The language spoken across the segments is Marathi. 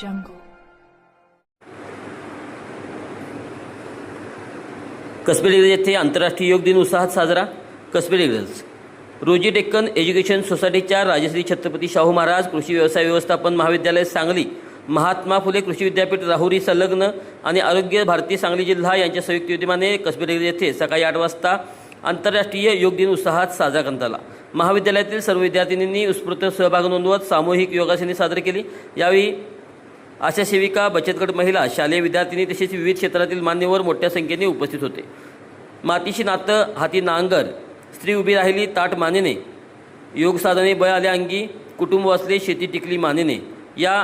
jungle. कसबे डिग्रज येथे आंतरराष्ट्रीय योग दिन उत्साहात साजरा. कसबे डिग्रज रोजी डेक्कन एज्युकेशन सोसायटीच्या राजश्री छत्रपती शाहू महाराज कृषी व्यवसाय व्यवस्थापन महाविद्यालय सांगली, महात्मा फुले कृषी विद्यापीठ राहुरी संलग्न आणि आरोग्य भारती सांगली जिल्हा यांच्या संयुक्त विद्यमाने कसबे डिग्रज येथे सकाळी 8 वाजता आंतरराष्ट्रीय योग दिन उत्साहात साजरा करण्यात आला. महाविद्यालयातील सर्व विद्यार्थिनींनी उत्स्फूर्त सहभाग नोंदवत सामूहिक योगासने सादर केली. यावेळी आशा सेविका, बचत गट महिला, शालेय विद्यार्थिनी तसेच विविध क्षेत्रातील मान्यवर मोठ्या संख्येने उपस्थित होते. मातीशी नातं हाती नांगर, स्त्री उभी राहिली ताट मानेने, योग साधने बळ आले अंगी, कुटुंब वाचले शेती टिकली मानेने या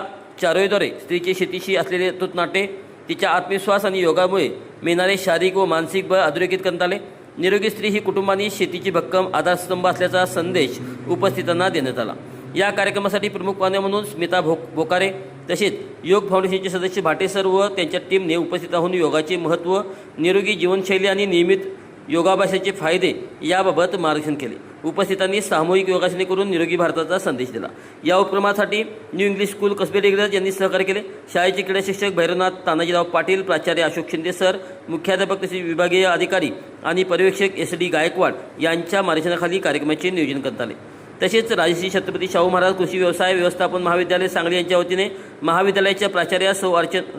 चारोळीद्वारे स्त्रीचे शेतीशी असलेले अतूट नाते, तिच्या आत्मविश्वास आणि योगामुळे मिळणारे शारीरिक व मानसिक बळ अधोरेखित करण्यात आले. निरोगी स्त्री ही कुटुंबाने शेतीची भक्कम आधारस्तंभ असल्याचा संदेश उपस्थितांना देण्यात आला. या कार्यक्रमासाठी प्रमुख पाहुणे म्हणून स्मिता बोकारे तसेच योग फाउंडेशनचे सदस्य भाटे सर व त्यांच्या टीमने उपस्थित राहून योगाचे महत्त्व, निरोगी जीवनशैली आणि नियमित योगाभ्यासाचे फायदे याबाबत मार्गदर्शन केले. उपस्थितांनी सामूहिक योगासने करून निरोगी भारताचा संदेश दिला. या उपक्रमासाठी new English school Kasbe Digraj यांनी सहकार्य केले. शाळेचे क्रीडा शिक्षक भैरवनाथ तानाजीराव पाटील, प्राचार्य अशोक शिंदे सर, मुख्याध्यापक तसेच विभागीय अधिकारी आणि पर्यवेक्षक SD गायकवाड यांच्या मार्गदर्शनाखाली कार्यक्रमाचे नियोजन करण्यात आले. तसेच राजश्री छत्रपती शाहू महाराज कृषी व्यवसाय व्यवस्थापन महाविद्यालय सांगली यांच्या वतीने महाविद्यालयाच्या प्राचार्या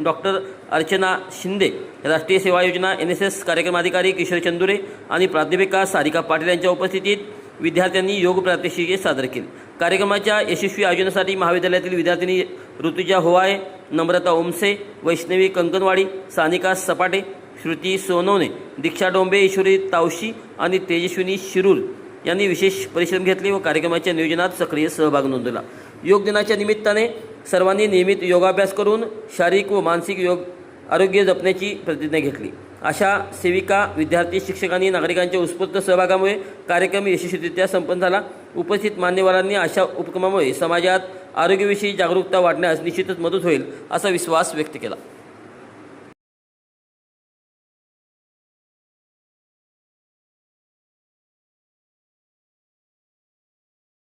डॉक्टर अर्चना शिंदे, राष्ट्रीय सेवा योजना NSS कार्यक्रम अधिकारी किशोर चंदुरे आणि प्राध्यापिका सारिका पाटील यांच्या उपस्थितीत विद्यार्थ्यांनी योग प्रात्यक्षिके सादर केली. कार्यक्रमाच्या यशस्वी आयोजनासाठी महाविद्यालयातील विद्यार्थिनी ऋतुजा होवाळे, नम्रता ओमसे, वैष्णवी कंकणवाडी, सानिका सपाटे, श्रुती सोनवणे, दीक्षा डोंबे, ईश्वरी तावशी आणि तेजस्विनी शिरूर यांनी विशेष परिश्रम घेतले व कार्यक्रमाच्या नियोजनात सक्रिय सहभाग नोंदवला. योग दिनाच्या निमित्ताने सर्वांनी नियमित योगाभ्यास करून शारीरिक व मानसिक आरोग्य जपण्याची प्रतिज्ञा घेतली. अशा सेविका, विद्यार्थी, शिक्षकांनी, नागरिकांच्या उत्स्फूर्त सहभागामुळे कार्यक्रम यशस्वीरित्या संपन्न झाला. उपस्थित मान्यवरांनी अशा उपक्रमामुळे समाजात आरोग्याविषयी जागरूकता वाढण्यास निश्चितच मदत होईल असा विश्वास व्यक्त केला.